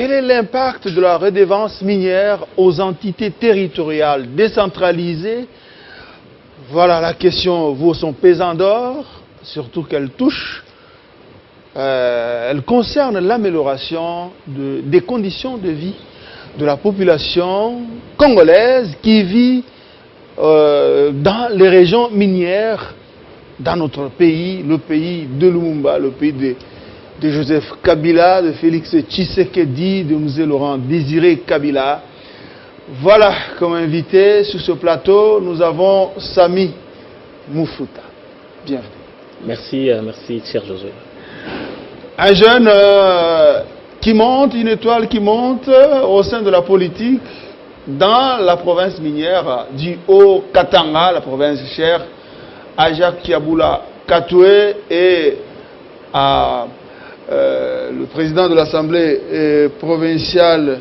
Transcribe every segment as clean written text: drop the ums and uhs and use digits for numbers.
quel est l'impact de la redevance minière aux entités territoriales décentralisées? Voilà, la question vaut son pesant d'or, surtout qu'elle touche. Elle concerne l'amélioration des conditions de vie de la population congolaise qui vit dans les régions minières dans notre pays, le pays de Lumumba, le pays de Joseph Kabila, de Félix Tshisekedi, de M. Laurent Désiré Kabila. Voilà, comme invité sur ce plateau, nous avons Sami Mouffouta. Bienvenue. Merci, merci, cher Josué. Un jeune qui monte, une étoile qui monte au sein de la politique dans la province minière du Haut-Katanga, la province chère à Jacques Kiaboula Katoué et à le président de l'Assemblée provinciale,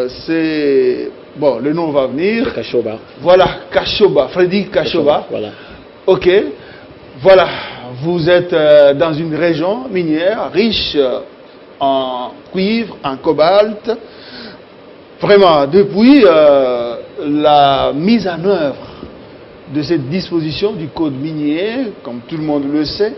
c'est... Bon, le nom va venir. Kashoba. Voilà, Kashoba, Freddy Kashoba. Voilà. Ok, voilà, vous êtes dans une région minière riche en cuivre, en cobalt. Vraiment, depuis la mise en œuvre de cette disposition du code minier, comme tout le monde le sait,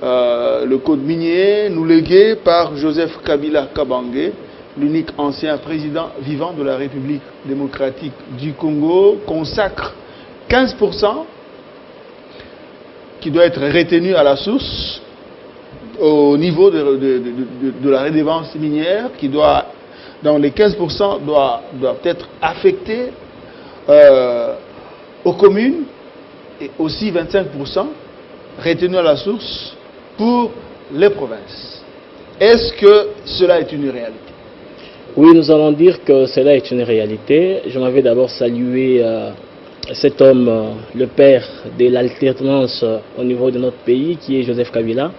le code minier nous légué par Joseph Kabila Kabange, l'unique ancien président vivant de la République démocratique du Congo, consacre 15% qui doit être retenu à la source au niveau de la redevance minière, qui doit, dans les 15%, doivent être affectés aux communes, et aussi 25% retenus à la source pour les provinces. Est-ce que cela est une réalité? Oui, nous allons dire que cela est une réalité. Je m'avais d'abord salué cet homme, le père de l'alternance au niveau de notre pays, qui est Joseph Kabila,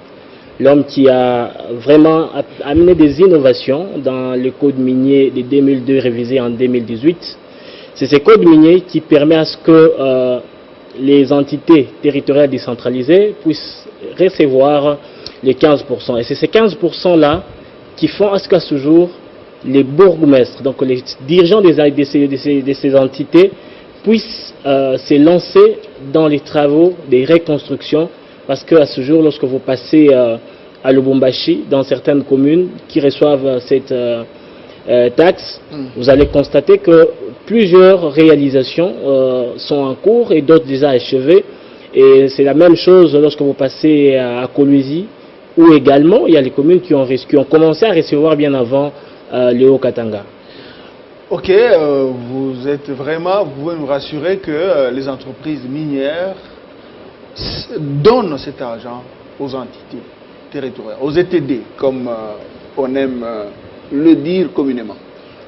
l'homme qui a vraiment amené des innovations dans le code minier de 2002 révisé en 2018. C'est ce code minier qui permet à ce que les entités territoriales décentralisées puissent recevoir les 15%. Et c'est ces 15%-là qui font à ce jour les bourgmestres, donc les dirigeants de ces entités, puissent se lancer dans les travaux de reconstruction, parce qu'à ce jour, lorsque vous passez à Lubumbashi, dans certaines communes qui reçoivent cette taxe, vous allez constater que plusieurs réalisations sont en cours et d'autres déjà achevées. Et c'est la même chose lorsque vous passez à Kolwezi, où également il y a les communes qui ont commencé à recevoir bien avant le Haut-Katanga. Ok, vous pouvez nous rassurer que les entreprises minières donnent cet argent aux entités territoriales, aux ETD, comme on aime le dire communément.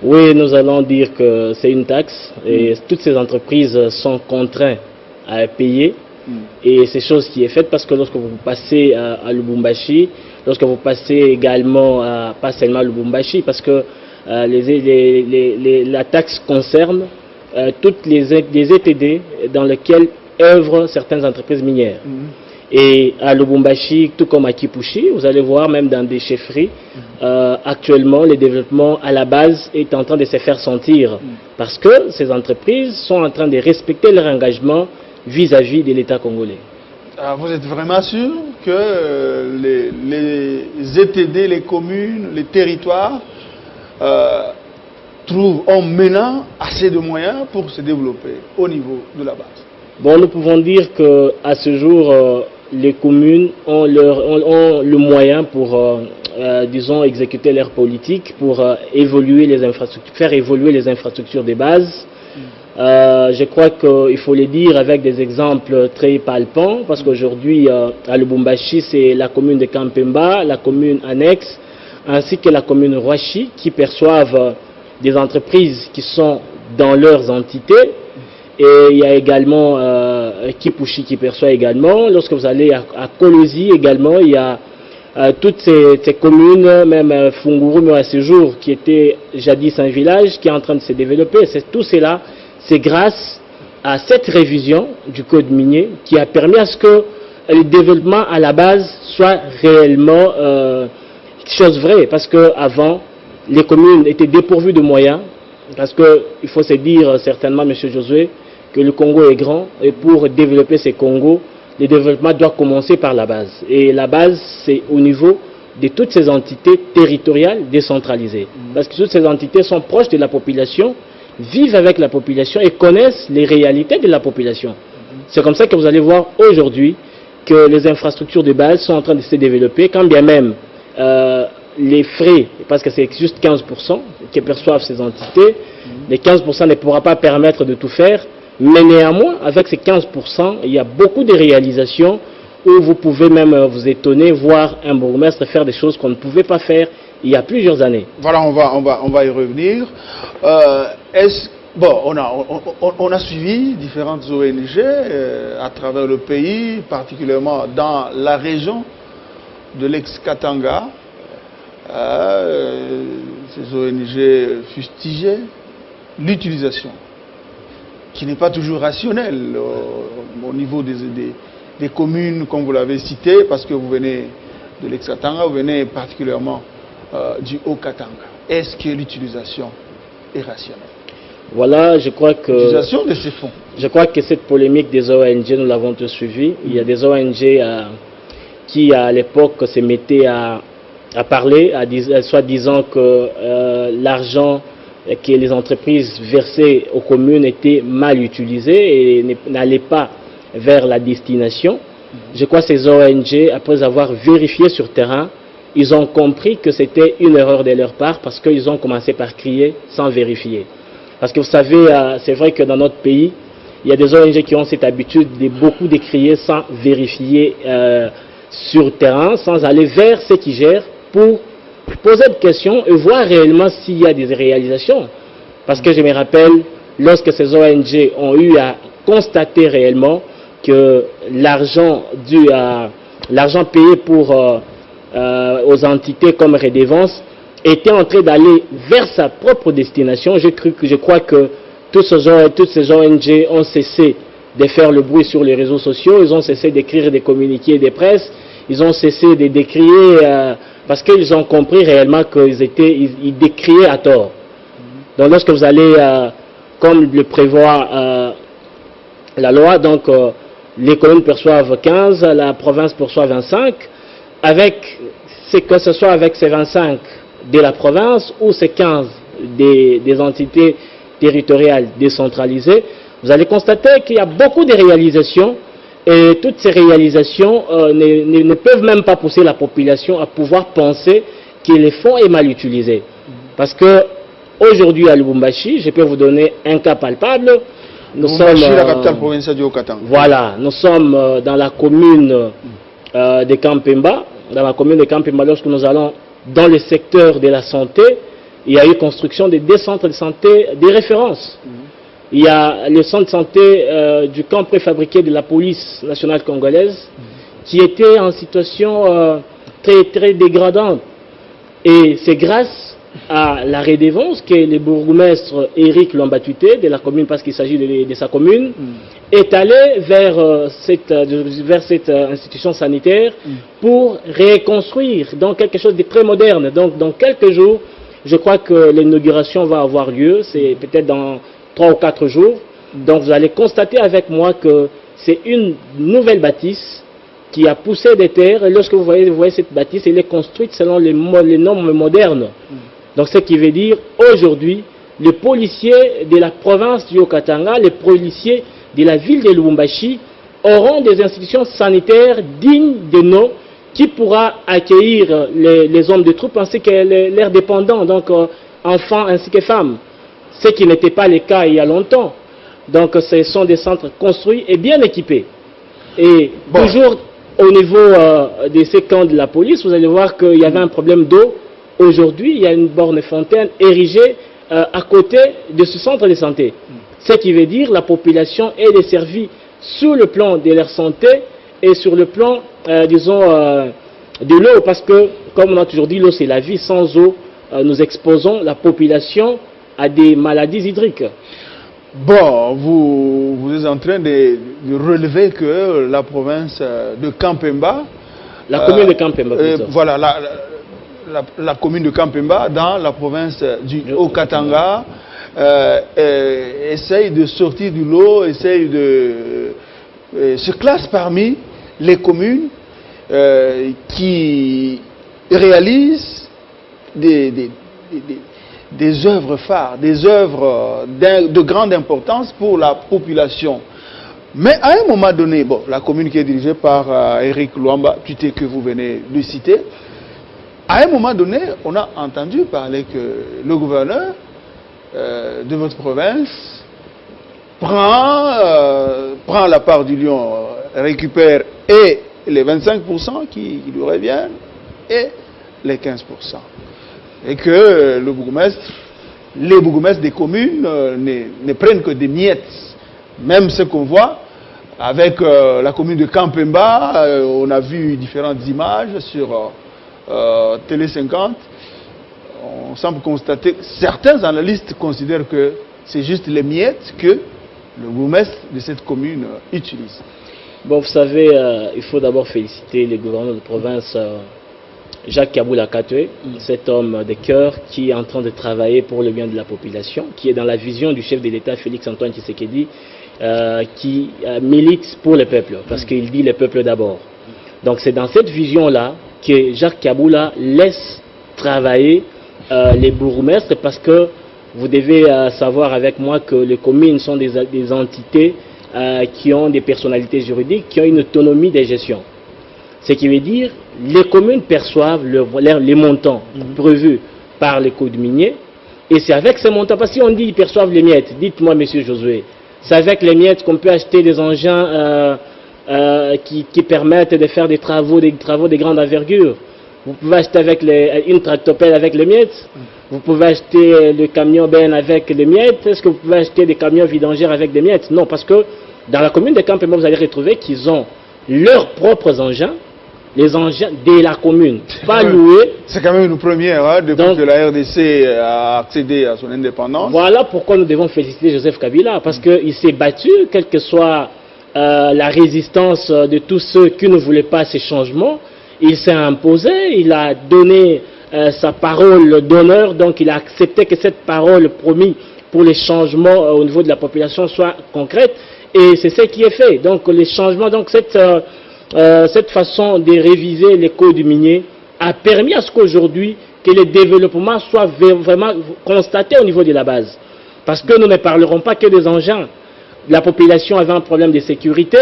Oui, nous allons dire que c'est une taxe et toutes ces entreprises sont contraintes à payer. Et c'est chose qui est faite parce que lorsque vous passez à Lubumbashi, lorsque vous passez également pas seulement à Lubumbashi, parce que la taxe concerne toutes les ETD dans lesquelles œuvrent certaines entreprises minières. Et à Lubumbashi, tout comme à Kipushi, vous allez voir même dans des chefferies, actuellement le développement à la base est en train de se faire sentir parce que ces entreprises sont en train de respecter leur engagement vis-à-vis de l'État congolais. Alors vous êtes vraiment sûr que les ETD, les communes, les territoires ont maintenant assez de moyens pour se développer au niveau de la base? Bon, nous pouvons dire qu'à ce jour, les communes ont le moyen pour, disons, exécuter leur politique, pour évoluer les infrastructures, faire évoluer les infrastructures de base. Je crois qu'il faut le dire avec des exemples très palpants, parce qu'aujourd'hui, à Lubumbashi, c'est la commune de Kampemba, la commune annexe, ainsi que la commune Rwashi, qui perçoivent des entreprises qui sont dans leurs entités. Et il y a également Kipushi qui perçoit également. Lorsque vous allez à Kolwezi également, il y a toutes ces communes, même Funguru, mais à ce jour, qui était jadis un village, qui est en train de se développer. Tout cela, c'est grâce à cette révision du code minier qui a permis à ce que le développement à la base soit réellement chose vraie. Parce qu'avant, les communes étaient dépourvues de moyens, parce qu'il faut se dire certainement, M. Josué, que le Congo est grand, et pour développer ces Congos, le développement doit commencer par la base. Et la base, c'est au niveau de toutes ces entités territoriales décentralisées. Parce que toutes ces entités sont proches de la population, vivent avec la population et connaissent les réalités de la population. C'est comme ça que vous allez voir aujourd'hui que les infrastructures de base sont en train de se développer, quand bien même les frais, parce que c'est juste 15% que perçoivent ces entités, les 15% ne pourra pas permettre de tout faire, mais néanmoins, avec ces 15%, il y a beaucoup de réalisations où vous pouvez même vous étonner, voir un bourgmestre faire des choses qu'on ne pouvait pas faire il y a plusieurs années. Voilà, on va y revenir. Bon, on a suivi différentes ONG à travers le pays, particulièrement dans la région de l'ex-Katanga. Ces ONG fustigeaient l'utilisation, qui n'est pas toujours rationnelle au niveau des communes, comme vous l'avez cité, parce que vous venez de l'ex-Katanga, vous venez particulièrement du Haut-Katanga. Est-ce que l'utilisation est rationnelle? Voilà, je crois que... L'utilisation de ces fonds. Je crois que cette polémique des ONG, nous l'avons tous suivie. Il y a des ONG qui, à l'époque, se mettaient à parler, soit disant que l'argent que les entreprises versaient aux communes était mal utilisé et n'allait pas vers la destination. Je crois que ces ONG, après avoir vérifié sur terrain, ils ont compris que c'était une erreur de leur part parce qu'ils ont commencé par crier sans vérifier. Parce que vous savez, c'est vrai que dans notre pays, il y a des ONG qui ont cette habitude de beaucoup décrier sans vérifier sur terrain, sans aller vers ceux qui gèrent pour poser des questions et voir réellement s'il y a des réalisations. Parce que je me rappelle, lorsque ces ONG ont eu à constater réellement que l'argent payé aux entités comme Redevance était en train d'aller vers sa propre destination, je crois que toutes ces ONG ont cessé de faire le bruit sur les réseaux sociaux, ils ont cessé d'écrire des communiqués de presse, ils ont cessé de décrier parce qu'ils ont compris réellement qu'ils décriaient à tort. Donc lorsque vous allez, comme le prévoit la loi, donc les communes perçoivent 15, la province perçoit 25, que ce soit avec ces 25 de la province ou ces 15 des entités territoriales décentralisées, vous allez constater qu'il y a beaucoup de réalisations et toutes ces réalisations ne peuvent même pas pousser la population à pouvoir penser que les fonds est mal utilisés. Parce que aujourd'hui à Lubumbashi, je peux vous donner un cas palpable. Nous sommes la capitale provinciale du Haut-Katanga. Voilà, nous sommes dans la commune de Kampemba. Dans la commune de Kampemba, lorsque nous allons dans le secteur de la santé, il y a eu construction de 2 centres de santé de référence. Il y a le centre de santé du camp préfabriqué de la police nationale congolaise qui était en situation très, très dégradante. Et c'est grâce à la Redevance que le bourgmestre Éric Lombatuté de la commune, parce qu'il s'agit de sa commune, est allé vers cette institution sanitaire pour reconstruire donc quelque chose de très moderne. Donc dans quelques jours, je crois que l'inauguration va avoir lieu, c'est peut-être dans 3 ou 4 jours. Donc vous allez constater avec moi que c'est une nouvelle bâtisse qui a poussé des terres. Et lorsque vous voyez cette bâtisse, elle est construite selon les normes modernes. Donc ce qui veut dire, aujourd'hui, les policiers de la province du Haut-Katanga, les policiers de la ville de Lubumbashi auront des institutions sanitaires dignes de nom qui pourra accueillir les hommes de troupe ainsi que leurs dépendants, donc enfants ainsi que femmes. Ce qui n'était pas le cas il y a longtemps. Donc ce sont des centres construits et bien équipés. Et toujours au niveau de ces camps de la police, vous allez voir qu'il y avait un problème d'eau. Aujourd'hui, il y a une borne fontaine érigée à côté de ce centre de santé. Ce qui veut dire que la population est desservie sur le plan de leur santé et sur le plan, disons, de l'eau. Parce que, comme on a toujours dit, l'eau c'est la vie. Sans eau, nous exposons la population à des maladies hydriques. Bon, vous êtes en train de relever que la province de Kampemba... La commune de Kampemba, voilà, la commune de Kampemba, dans la province du Haut-Katanga, essaye de sortir du lot, essaye de se classe parmi les communes qui réalisent des œuvres phares, des œuvres de grande importance pour la population. Mais à un moment donné, bon, la commune qui est dirigée par Eric Luamba, que vous venez de citer, à un moment donné, on a entendu parler que le gouverneur de votre province prend la part du lion, récupère et les 25% qui lui reviennent et les 15%. Et que les bourgmestres des communes ne prennent que des miettes. Même ce qu'on voit avec la commune de Kampemba, on a vu différentes images sur Télé 50. On semble constater, certains analystes considèrent que c'est juste les miettes que le bourgmestre de cette commune utilise. Bon, vous savez, il faut d'abord féliciter le gouverneur de province Jacques Kaboula Katwe, cet homme de cœur qui est en train de travailler pour le bien de la population, qui est dans la vision du chef de l'État Félix-Antoine Tshisekedi, qui milite pour le peuple, parce qu'il dit le peuple d'abord. Donc c'est dans cette vision-là que Jacques Kaboula laisse travailler les bourgmestres, parce que vous devez savoir avec moi que les communes sont des entités qui ont des personnalités juridiques, qui ont une autonomie de gestion. Ce qui veut dire, les communes perçoivent les montants prévus par les codes miniers, et c'est avec ces montants, parce que si on dit qu'ils perçoivent les miettes, dites-moi, monsieur Josué, c'est avec les miettes qu'on peut acheter des engins qui permettent de faire des travaux de grande envergure. Vous pouvez acheter avec une tractopelle avec les miettes, vous pouvez acheter le camion Ben avec les miettes, est-ce que vous pouvez acheter des camions vidangères avec des miettes? Non, parce que dans la commune de Kampemba, vous allez retrouver qu'ils ont leurs propres engins, les engins de la commune, pas loués. C'est quand même une première, hein, depuis que la RDC a accédé à son indépendance. Voilà pourquoi nous devons féliciter Joseph Kabila, parce qu'il s'est battu, quelle que soit la résistance de tous ceux qui ne voulaient pas ces changements. Il s'est imposé, il a donné sa parole d'honneur, donc il a accepté que cette parole promise pour les changements au niveau de la population soit concrète, et c'est ce qui est fait. Donc les changements, donc cette façon de réviser les codes miniers a permis à ce qu'aujourd'hui que le développement soit vraiment constaté au niveau de la base. Parce que nous ne parlerons pas que des engins. La population avait un problème de sécurité.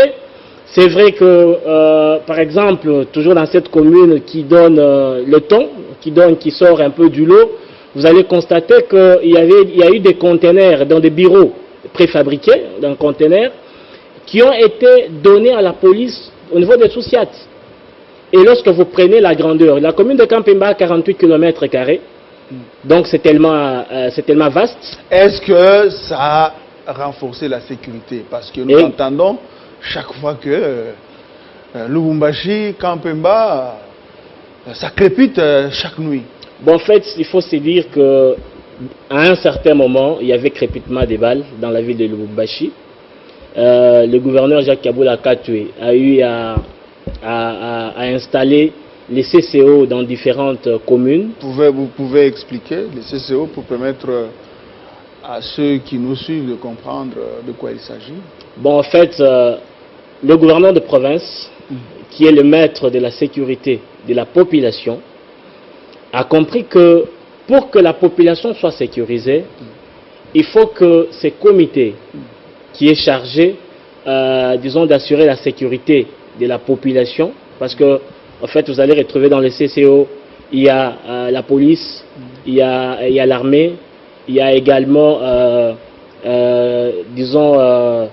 C'est vrai que, par exemple, toujours dans cette commune qui donne le ton, qui sort un peu du lot, vous allez constater qu'il y a eu des conteneurs dans des bureaux préfabriqués, dans conteneurs, qui ont été donnés à la police au niveau des Soussiat. Et lorsque vous prenez la grandeur, la commune de Kampemba a 48 km², donc c'est tellement vaste. Est-ce que ça a renforcé la sécurité? Parce que nous entendons chaque fois que Lubumbashi, Kampemba, ça crépite chaque nuit. Bon, en fait, il faut se dire qu'à un certain moment, il y avait crépitement des balles dans la ville de Lubumbashi. Le gouverneur Jacques Kaboula Katwe a eu à installer les CCO dans différentes communes. Vous pouvez expliquer les CCO pour permettre à ceux qui nous suivent de comprendre de quoi il s'agit? Bon, en fait, le gouverneur de province, qui est le maître de la sécurité de la population, a compris que pour que la population soit sécurisée, il faut que ces comités qui est chargé, disons, d'assurer la sécurité de la population, parce que, en fait, vous allez retrouver dans les CCO, il y a la police, il y a l'armée, il y a également, disons,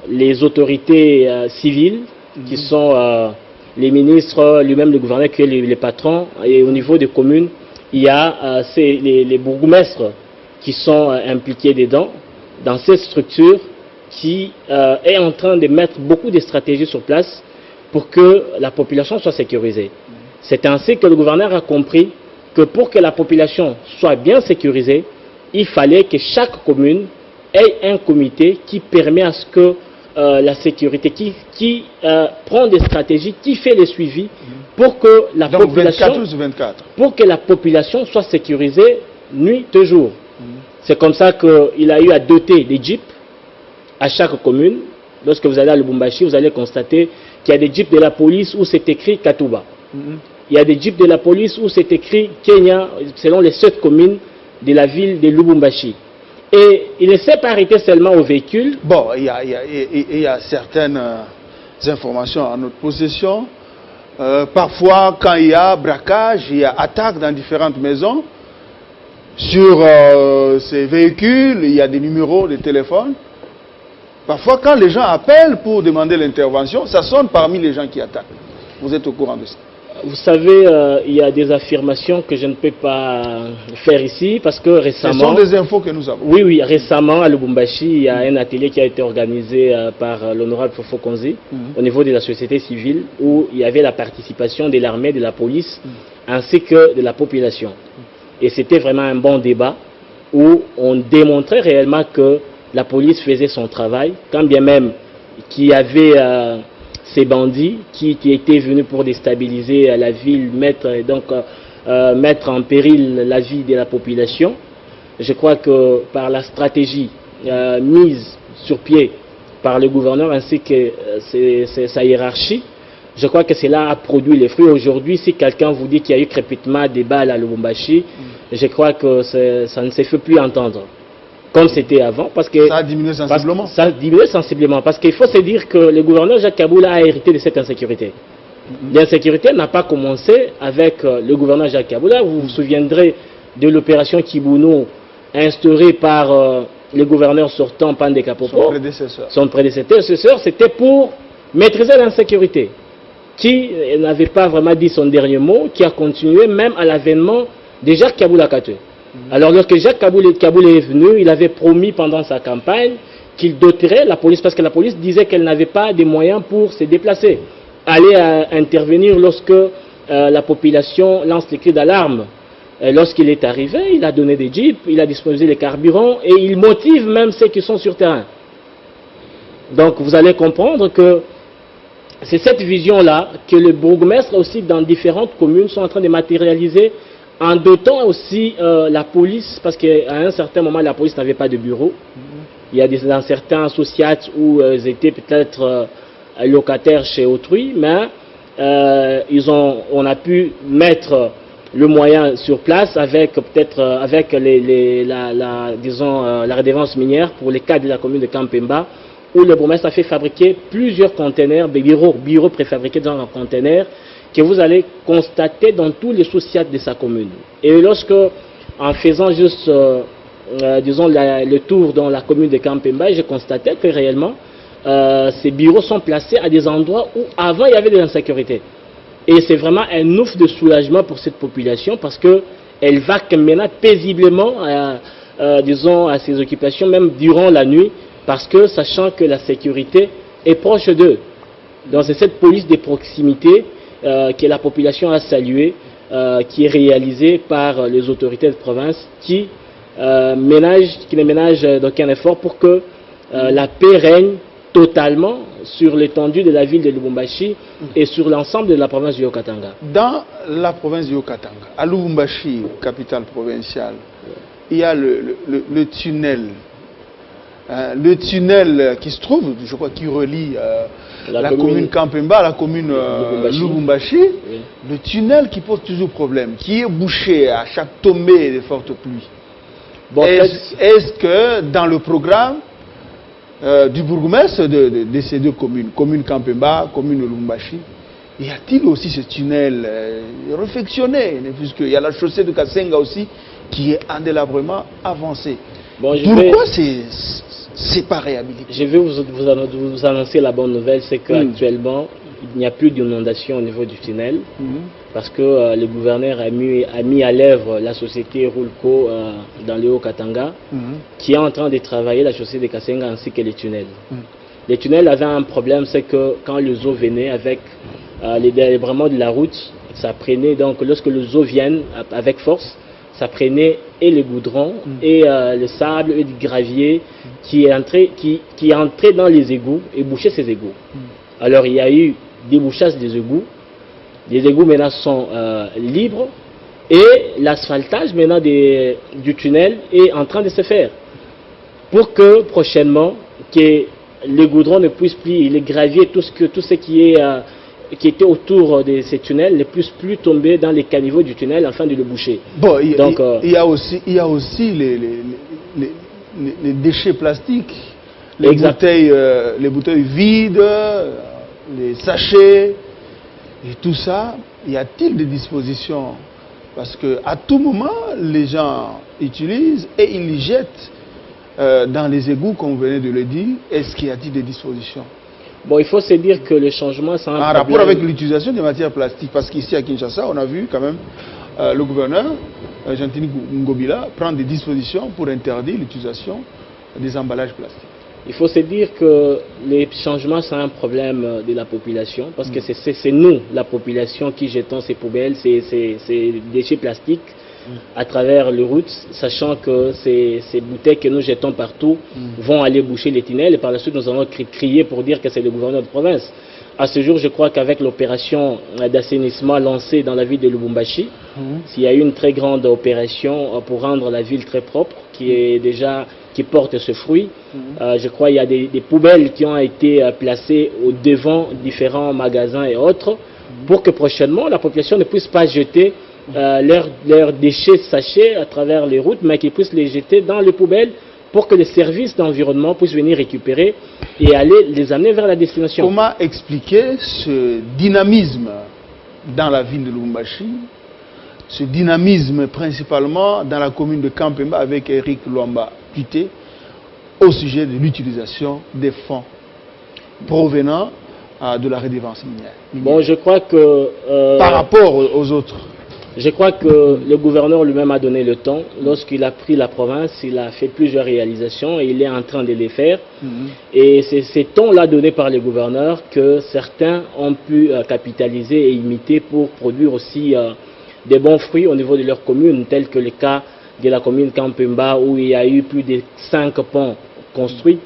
les autorités civiles, qui sont les ministres, lui-même le gouverneur qui est les patrons, et au niveau des communes, il y a les bourgmestres qui sont impliqués dedans, dans cette structure qui est en train de mettre beaucoup de stratégies sur place pour que la population soit sécurisée. C'est ainsi que le gouverneur a compris que pour que la population soit bien sécurisée, il fallait que chaque commune ait un comité qui permet à ce que la sécurité, qui prend des stratégies, qui fait les suivis pour que la Donc, population, 24 ou 24? Pour que la population soit sécurisée nuit et jour. C'est comme ça qu'il a eu à doter des jeeps à chaque commune. Lorsque vous allez à Lubumbashi, vous allez constater qu'il y a des jeeps de la police où c'est écrit Katuba. Il y a des jeeps de la police où c'est écrit Kenya, selon les 7 communes de la ville de Lubumbashi. Et il ne s'est pas arrêté seulement aux véhicules. Bon, il y a certaines informations en notre possession. Parfois, quand il y a braquage, il y a attaque dans différentes maisons. Sur ces véhicules, il y a des numéros de téléphone. Parfois, quand les gens appellent pour demander l'intervention, ça sonne parmi les gens qui attaquent. Vous êtes au courant de ça? Vous savez, il y a des affirmations que je ne peux pas faire ici parce que récemment... Ce sont des infos que nous avons. Oui, oui, récemment à Lubumbashi, il y a un atelier qui a été organisé par l'honorable Fofo Konzi au niveau de la société civile où il y avait la participation de l'armée, de la police ainsi que de la population. Et c'était vraiment un bon débat où on démontrait réellement que la police faisait son travail, quand bien même qu'il y avait ces bandits qui étaient venus pour déstabiliser la ville, mettre en péril la vie de la population. Je crois que par la stratégie mise sur pied par le gouverneur ainsi que sa hiérarchie, je crois que cela a produit les fruits. Aujourd'hui, si quelqu'un vous dit qu'il y a eu crépitement des balles à Lubumbashi, je crois que ça ne se fait plus entendre comme c'était avant. Parce que ça a diminué sensiblement. Ça a diminué sensiblement. Parce qu'il faut se dire que le gouverneur Jacques Kaboula a hérité de cette insécurité. L'insécurité n'a pas commencé avec le gouverneur Jacques Kaboula. Vous vous souviendrez de l'opération Kibounou instaurée par le gouverneur sortant Pandé Kapopo. Son prédécesseur, c'était pour maîtriser l'insécurité, qui n'avait pas vraiment dit son dernier mot, qui a continué même à l'avènement de Jacques Kaboula Katwe. Alors lorsque Jacques Kaboula est venu, il avait promis pendant sa campagne qu'il doterait la police, parce que la police disait qu'elle n'avait pas de moyens pour se déplacer, aller intervenir lorsque la population lance les cris d'alarme. Lorsqu'il est arrivé, il a donné des jeeps, il a disposé des carburants et il motive même ceux qui sont sur terrain. Donc vous allez comprendre que c'est cette vision-là que le bourgmestre aussi dans différentes communes sont en train de matérialiser en dotant aussi la police, parce qu'à un certain moment la police n'avait pas de bureau. Il y a dans certains associats où ils étaient peut-être locataires chez autrui, mais on a pu mettre le moyen sur place avec peut-être avec la redevance minière pour les cas de la commune de Kampemba, où le bourgmestre a fait fabriquer plusieurs conteneurs, des bureaux préfabriqués dans un conteneur que vous allez constater dans tous les sociats de sa commune. Et lorsque, en faisant juste, disons, le tour dans la commune de Kampemba, j'ai constaté que réellement, ces bureaux sont placés à des endroits où avant il y avait de l'insécurité. Et c'est vraiment un ouf de soulagement pour cette population parce qu'elle va maintenant paisiblement, disons, à ses occupations, même durant la nuit, parce que sachant que la sécurité est proche d'eux. Donc c'est cette police de proximité que la population a saluée, qui est réalisée par les autorités de province, qui ne ménagent d'aucun effort pour que la paix règne totalement sur l'étendue de la ville de Lubumbashi et sur l'ensemble de la province du Haut-Katanga. Dans la province du Haut-Katanga, à Lubumbashi, capitale provinciale, il y a le tunnel. Le tunnel qui se trouve, je crois, qui relie la commune Kampemba à la commune Lubumbashi. Oui. Le tunnel qui pose toujours problème, qui est bouché à chaque tombée de fortes pluies. Bon, est-ce que dans le programme du bourgmestre de ces deux communes, commune Kampemba, commune Lubumbashi, y a-t-il aussi ce tunnel réfectionné, puisqu'il y a la chaussée de Kasenga aussi qui est indélabrement avancée. Bon, pourquoi c'est pas réhabilité? Je vais vous annoncer la bonne nouvelle, c'est qu'actuellement, il n'y a plus d'inondation au niveau du tunnel, parce que le gouverneur a mis à l'œuvre la société Rulco dans le Haut-Katanga, qui est en train de travailler la chaussée de Kasenga ainsi que les tunnels. Les tunnels avaient un problème, c'est que quand les eaux venaient avec les délabrements de la route, ça prenait, donc lorsque les eaux viennent avec force, ça prenait et le goudron, et le sable, et du gravier qui est entré dans les égouts et bouchait ces égouts. Alors il y a eu débouchage des égouts. Les égouts maintenant sont libres et l'asphaltage maintenant du tunnel est en train de se faire pour que prochainement que les goudrons ne puissent plus, les graviers, tout ce qui était autour de ces tunnels ne puisse plus tomber dans les caniveaux du tunnel afin de le boucher. Bon, il y a aussi les déchets plastiques, les bouteilles vides, les sachets et tout ça. Y a-t-il des dispositions? Parce qu'à tout moment, les gens utilisent et ils les jettent dans les égouts, comme vous venez de le dire. Est-ce qu'il y a-t-il des dispositions? Bon, il faut se dire que le changement, c'est un problème. En rapport avec l'utilisation des matières plastiques, parce qu'ici à Kinshasa, on a vu quand même le gouverneur, Gentini Ngobila, prendre des dispositions pour interdire l'utilisation des emballages plastiques. Il faut se dire que les changements, c'est un problème de la population, parce que c'est nous, la population, qui jetons ces poubelles, ces déchets plastiques à travers les routes, sachant que ces bouteilles que nous jetons partout vont aller boucher les tunnels, et par la suite nous allons crier pour dire que c'est le gouverneur de province. À ce jour, je crois qu'avec l'opération d'assainissement lancée dans la ville de Lubumbashi, il y a eu une très grande opération pour rendre la ville très propre, qui porte ce fruit. Je crois qu'il y a des poubelles qui ont été placées au devant différents magasins et autres, pour que prochainement la population ne puisse pas jeter leurs déchets sachets à travers les routes, mais qu'ils puissent les jeter dans les poubelles pour que les services d'environnement puissent venir récupérer et aller les amener vers la destination. Comment expliquer ce dynamisme dans la ville de Lubumbashi, ce dynamisme principalement dans la commune de Kampemba avec Eric Luamba Pité au sujet de l'utilisation des fonds provenant de la redevance minière? Bon, je crois que... par rapport aux autres. Je crois que le gouverneur lui-même a donné le temps. Lorsqu'il a pris la province, il a fait plusieurs réalisations et il est en train de les faire. Et c'est ces temps-là donnés par le gouverneur que certains ont pu capitaliser et imiter pour produire aussi des bons fruits au niveau de leur commune, tel que le cas de la commune Kampemba où il y a eu plus de 5 ponts construits.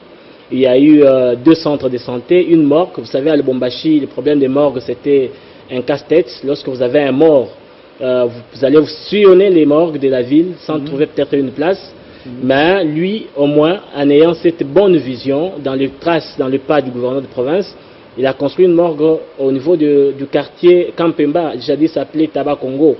Il y a eu 2 centres de santé, une morgue. Vous savez, à Lubumbashi, le problème des morgues, c'était un casse-tête. Lorsque vous avez un mort, vous allez sillonner les morgues de la ville sans trouver peut-être une place. Mais lui, au moins, en ayant cette bonne vision, dans les traces, dans le pas du gouverneur de province, il a construit une morgue au niveau du quartier Kampemba, jadis appelé Taba Congo.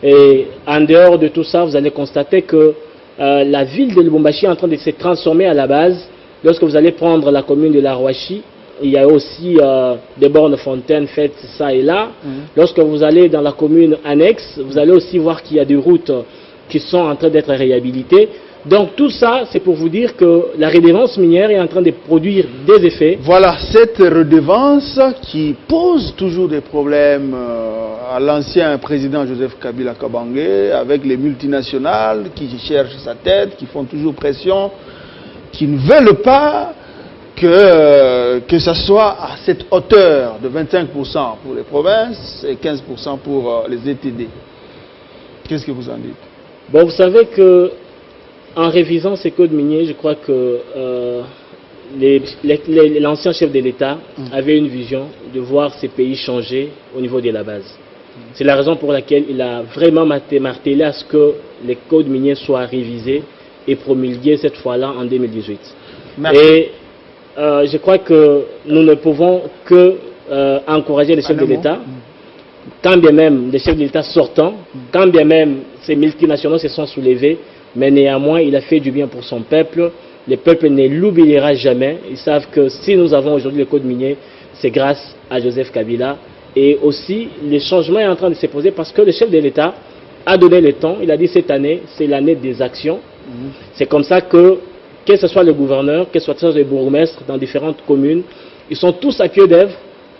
Et en dehors de tout ça, vous allez constater que la ville de Lubumbashi est en train de se transformer à la base. Lorsque vous allez prendre la commune de la Rouachi, il y a aussi des bornes fontaines faites ça et là. Lorsque vous allez dans la commune annexe, vous allez aussi voir qu'il y a des routes qui sont en train d'être réhabilitées. Donc tout ça, c'est pour vous dire que la redevance minière est en train de produire des effets. Voilà, cette redevance qui pose toujours des problèmes à l'ancien président Joseph Kabila Kabange, avec les multinationales qui cherchent sa tête, qui font toujours pression, qui ne veulent pas que ça soit à cette hauteur de 25% pour les provinces et 15% pour les ETD. Qu'est-ce que vous en dites? Bon, vous savez que en révisant ces codes miniers, je crois que l'ancien chef de l'État avait une vision de voir ces pays changer au niveau de la base. C'est la raison pour laquelle il a vraiment martelé à ce que les codes miniers soient révisés et promulgués cette fois-là en 2018. Merci. Et je crois que nous ne pouvons que encourager les chefs de l'État, quand bien même les chefs de l'État sortants, quand bien même ces multinationaux se sont soulevés, mais néanmoins il a fait du bien pour son peuple. Le peuple ne l'oubliera jamais. Ils savent que si nous avons aujourd'hui le code minier, c'est grâce à Joseph Kabila. Et aussi, le changement est en train de se poser parce que le chef de l'État a donné le temps. Il a dit cette année, c'est l'année des actions. C'est comme ça que ce soit le gouverneur, que ce soit le bourgmestre dans différentes communes, ils sont tous à pied d'œuvre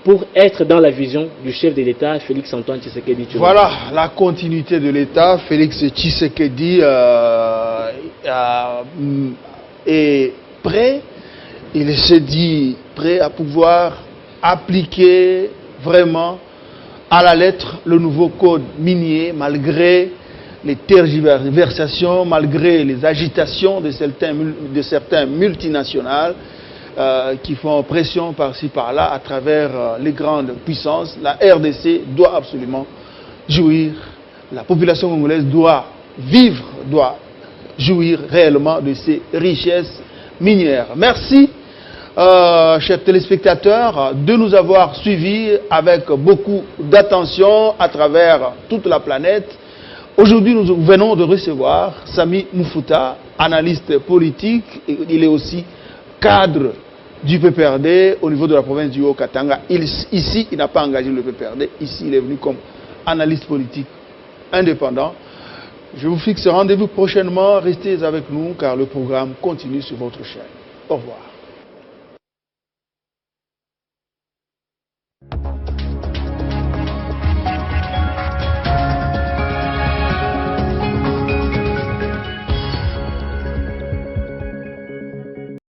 pour être dans la vision du chef de l'État, Félix Antoine Tshisekedi. Voilà, la continuité de l'État, Félix Tshisekedi est prêt, il s'est dit prêt à pouvoir appliquer vraiment à la lettre le nouveau code minier malgré les tergiversations, malgré les agitations de certains multinationales qui font pression par-ci par-là à travers les grandes puissances. La RDC doit absolument jouir, la population congolaise doit vivre, doit jouir réellement de ces richesses minières. Merci, chers téléspectateurs, de nous avoir suivis avec beaucoup d'attention à travers toute la planète. Aujourd'hui, nous venons de recevoir Sami Mouffouta, analyste politique. Il est aussi cadre du PPRD au niveau de la province du Haut-Katanga. Ici, il n'a pas engagé le PPRD. Ici, il est venu comme analyste politique indépendant. Je vous fixe rendez-vous prochainement. Restez avec nous car le programme continue sur votre chaîne. Au revoir.